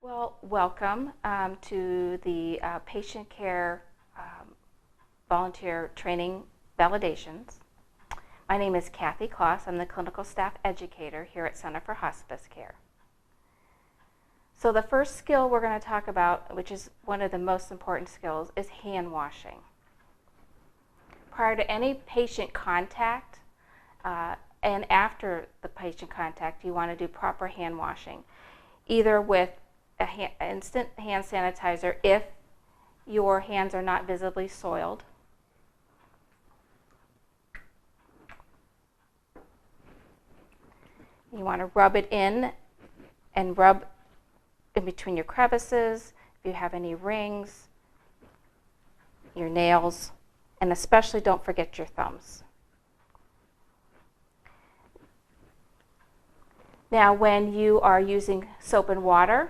Well, welcome to the patient care volunteer training validations. My name is Kathy Kloss. I'm the clinical staff educator here at Center for Hospice Care. So the first skill we're going to talk about, which is one of the most important skills, is hand washing. Prior to any patient contact and after the patient contact, you want to do proper hand washing, either with instant hand sanitizer if your hands are not visibly soiled. You want to rub it in and rub in between your crevices, if you have any rings, your nails, and especially don't forget your thumbs. Now, when you are using soap and water,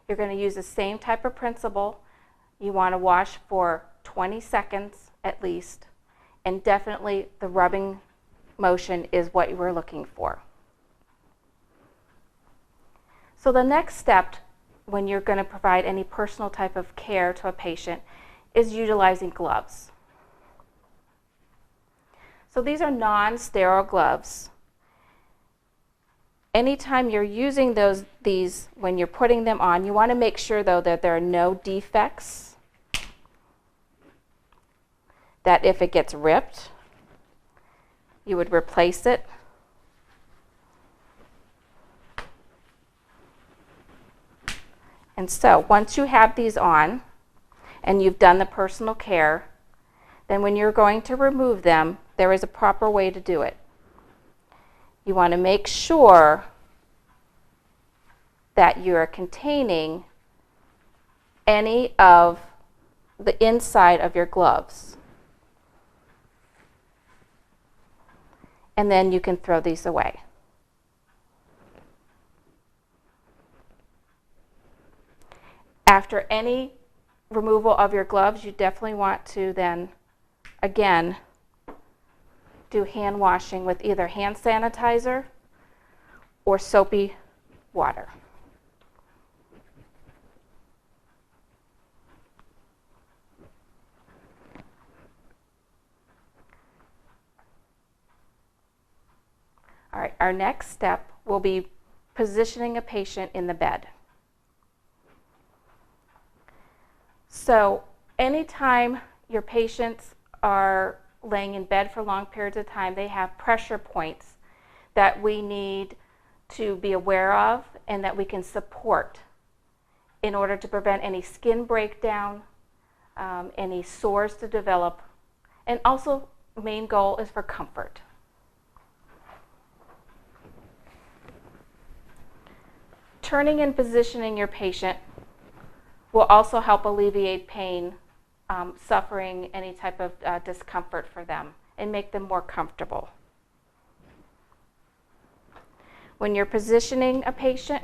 you're going to use the same type of principle. You want to wash for 20 seconds at least, and definitely the rubbing motion is what you were looking for. So the next step when you're going to provide any personal type of care to a patient is utilizing gloves. So these are non-sterile gloves. Anytime you're using these, when you're putting them on, you want to make sure, though, that there are no defects, that if it gets ripped, you would replace it. And so once you have these on and you've done the personal care, then when you're going to remove them, there is a proper way to do it. You want to make sure that you are containing any of the inside of your gloves. And then you can throw these away. After any removal of your gloves, you definitely want to then, again, do hand washing with either hand sanitizer or soapy water. All right, our next step will be positioning a patient in the bed. So anytime your patients are laying in bed for long periods of time, they have pressure points that we need to be aware of and that we can support in order to prevent any skin breakdown, any sores to develop, and also main goal is for comfort. Turning and positioning your patient will also help alleviate pain, suffering, any type of discomfort for them, and make them more comfortable. When you're positioning a patient,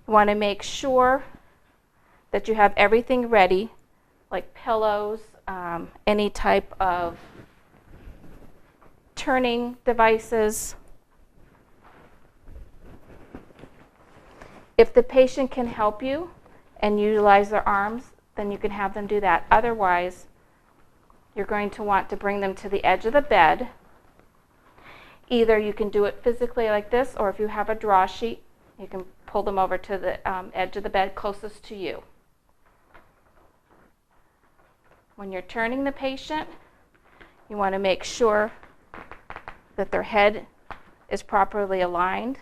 you want to make sure that you have everything ready, like pillows, any type of turning devices. If the patient can help you and utilize their arms, then you can have them do that. Otherwise, you're going to want to bring them to the edge of the bed. Either you can do it physically like this, or if you have a draw sheet, you can pull them over to the edge of the bed closest to you. When you're turning the patient, you want to make sure that their head is properly aligned.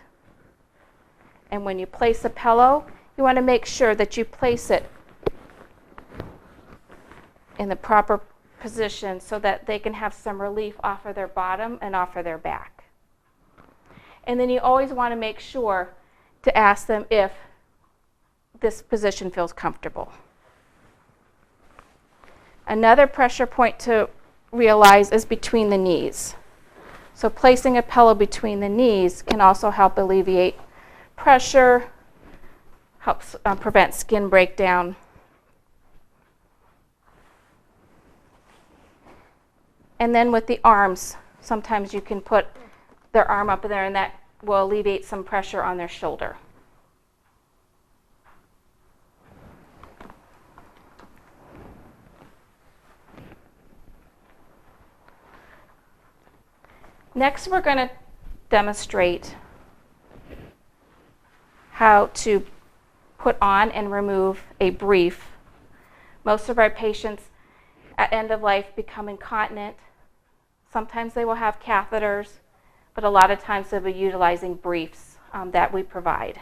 And when you place a pillow, you want to make sure that you place it in the proper position so that they can have some relief off of their bottom and off of their back. And then you always want to make sure to ask them if this position feels comfortable. Another pressure point to realize is between the knees. So placing a pillow between the knees can also help alleviate pressure, helps prevent skin breakdown. And then with the arms, sometimes you can put their arm up there and that will alleviate some pressure on their shoulder. Next, we're going to demonstrate how to put on and remove a brief. Most of our patients at end of life become incontinent. Sometimes they will have catheters, but a lot of times they'll be utilizing briefs that we provide.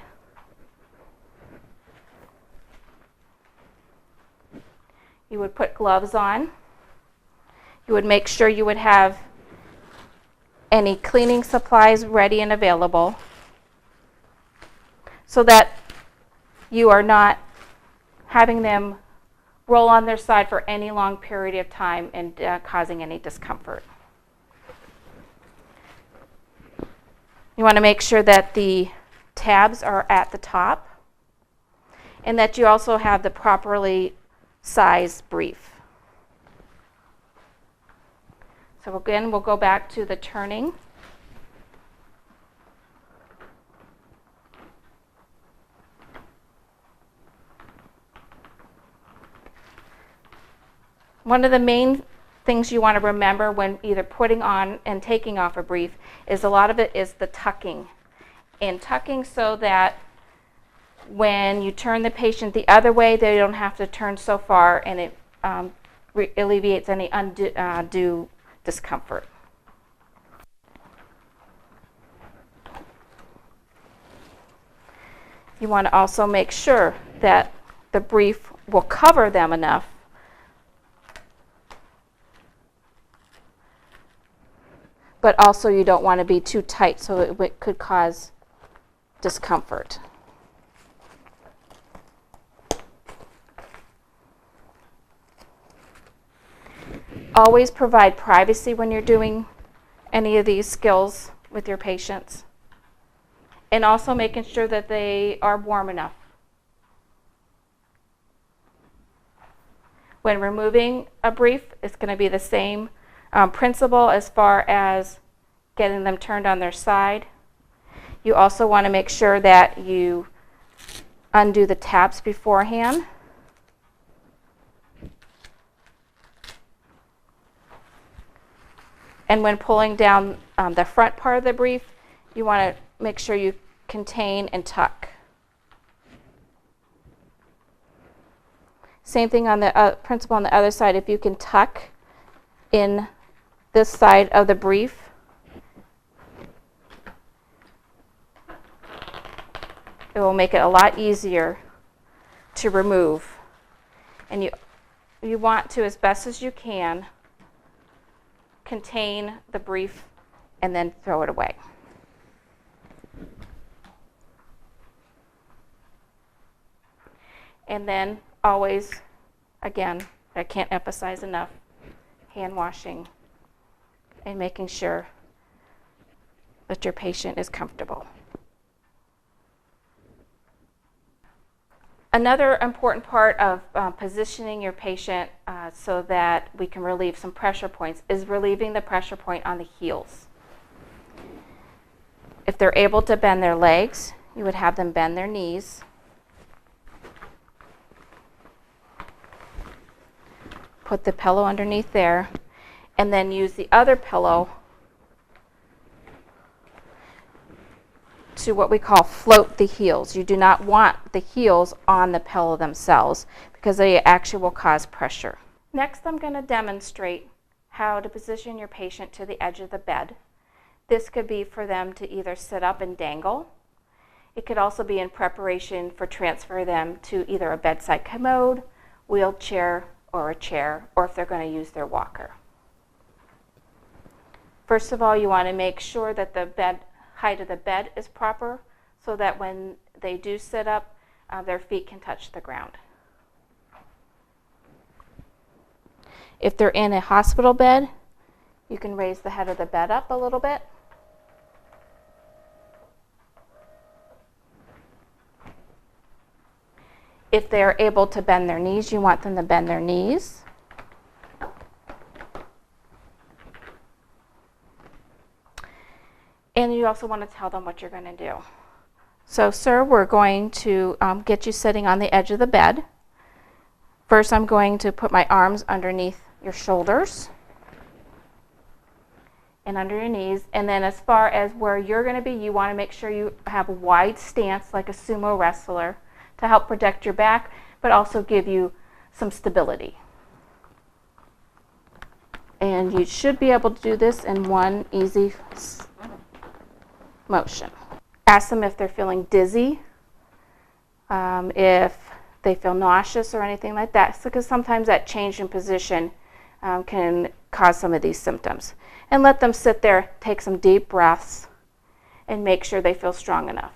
You would put gloves on. You would make sure you would have any cleaning supplies ready and available so that you are not having them roll on their side for any long period of time and causing any discomfort. You want to make sure that the tabs are at the top and that you also have the properly sized brief. So again, we'll go back to the turning. One of the main things you want to remember when either putting on and taking off a brief is a lot of it is the tucking. And tucking so that when you turn the patient the other way, they don't have to turn so far, and it alleviates any undue discomfort. You want to also make sure that the brief will cover them enough but also you don't want to be too tight so it could cause discomfort. Always provide privacy when you're doing any of these skills with your patients, and also making sure that they are warm enough. When removing a brief, it's going to be the same principle as far as getting them turned on their side. You also want to make sure that you undo the tabs beforehand. And when pulling down the front part of the brief, you want to make sure you contain and tuck. Same thing on the principle on the other side. If you can tuck in this side of the brief, it will make it a lot easier to remove. And you want to, as best as you can, contain the brief and then throw it away. And then always, again, I can't emphasize enough, hand washing and making sure that your patient is comfortable. Another important part of positioning your patient so that we can relieve some pressure points is relieving the pressure point on the heels. If they're able to bend their legs, you would have them bend their knees. Put the pillow underneath there, and then use the other pillow to what we call float the heels. You do not want the heels on the pillow themselves because they actually will cause pressure. Next, I'm going to demonstrate how to position your patient to the edge of the bed. This could be for them to either sit up and dangle. It could also be in preparation for transfer them to either a bedside commode, wheelchair, or a chair, or if they're going to use their walker. First of all, you want to make sure that the height of the bed is proper so that when they do sit up, their feet can touch the ground. If they're in a hospital bed, you can raise the head of the bed up a little bit. If they're able to bend their knees, you want them to bend their knees. And you also want to tell them what you're going to do. So, sir, we're going to get you sitting on the edge of the bed. First, I'm going to put my arms underneath your shoulders. and under your knees. And then as far as where you're going to be, you want to make sure you have a wide stance like a sumo wrestler to help protect your back, but also give you some stability. And you should be able to do this in one easy motion. Ask them if they're feeling dizzy, if they feel nauseous or anything like that, because sometimes that change in position can cause some of these symptoms. And let them sit there, take some deep breaths, and make sure they feel strong enough.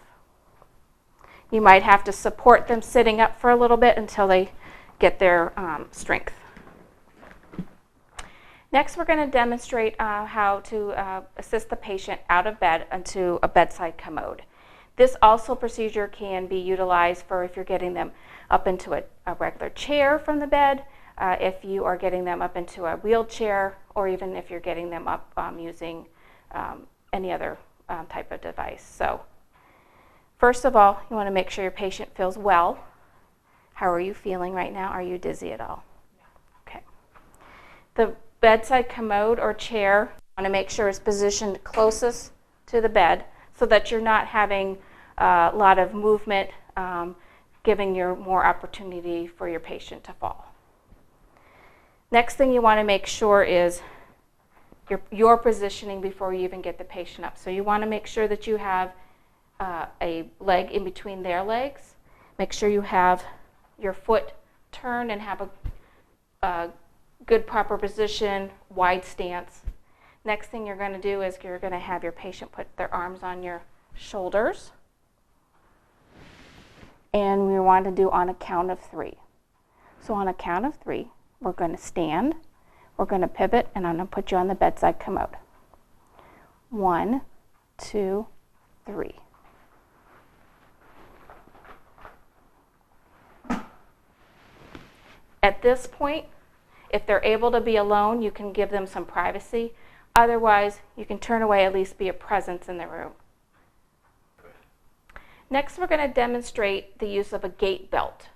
You might have to support them sitting up for a little bit until they get their strength. Next, we're going to demonstrate how to assist the patient out of bed onto a bedside commode. This also procedure can be utilized for if you're getting them up into a regular chair from the bed, if you are getting them up into a wheelchair, or even if you're getting them up using any other type of device. So, first of all, you want to make sure your patient feels well. How are you feeling right now? Are you dizzy at all? Okay. The bedside commode or chair, you want to make sure it's positioned closest to the bed so that you're not having a lot of movement, giving you more opportunity for your patient to fall. Next thing you want to make sure is your positioning before you even get the patient up. So you want to make sure that you have a leg in between their legs. Make sure you have your foot turned and have a good proper position, wide stance. Next thing you're going to do is you're going to have your patient put their arms on your shoulders. And we want to do on a count of 3. So on a count of 3, we're going to stand, we're going to pivot, and I'm going to put you on the bedside commode. 1, 2, 3. At this point, if they're able to be alone, you can give them some privacy. Otherwise, you can turn away, at least be a presence in the room. Next, we're going to demonstrate the use of a gait belt.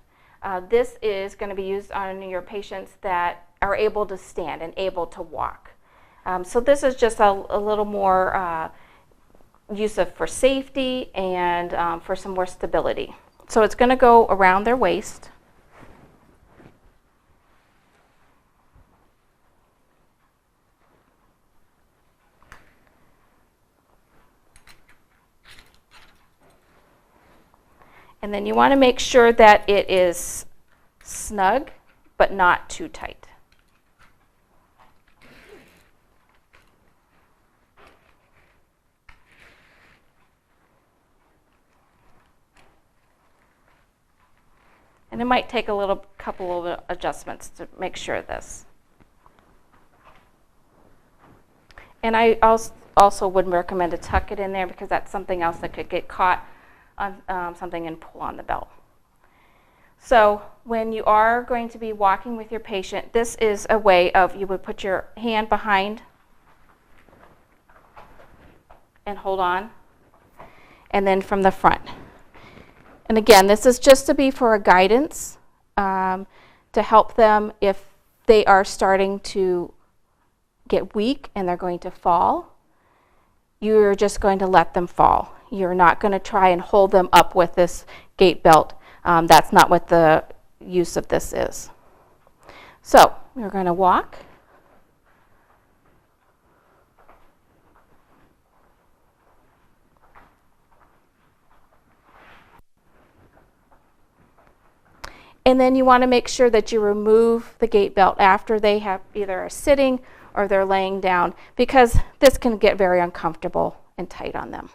This is going to be used on your patients that are able to stand and able to walk. So this is just a little more use of for safety and for some more stability. So it's going to go around their waist. And then you want to make sure that it is snug, but not too tight. And it might take a couple of adjustments to make sure of this. And I also wouldn't recommend to tuck it in there because that's something else that could get caught on something and pull on the belt. So when you are going to be walking with your patient, this is a way of you would put your hand behind and hold on, and then from the front. And again, this is just to be for a guidance to help them if they are starting to get weak and they're going to fall. You're just going to let them fall. You're not going to try and hold them up with this gait belt. That's not what the use of this is. So we're going to walk. And then you want to make sure that you remove the gait belt after they have either are sitting or they're laying down, because this can get very uncomfortable and tight on them.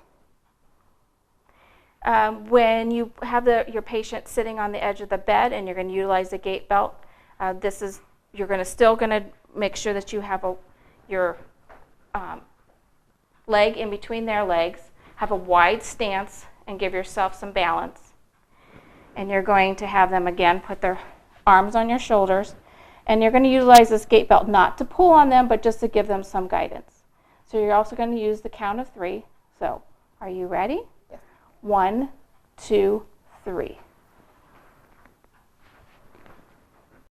When you have your patient sitting on the edge of the bed and you're going to utilize the gait belt, you're still going to make sure that you have your leg in between their legs, have a wide stance, and give yourself some balance. And you're going to have them again put their arms on your shoulders, and you're going to utilize this gait belt not to pull on them, but just to give them some guidance. So you're also going to use the count of 3. So are you ready? 1, 2, 3.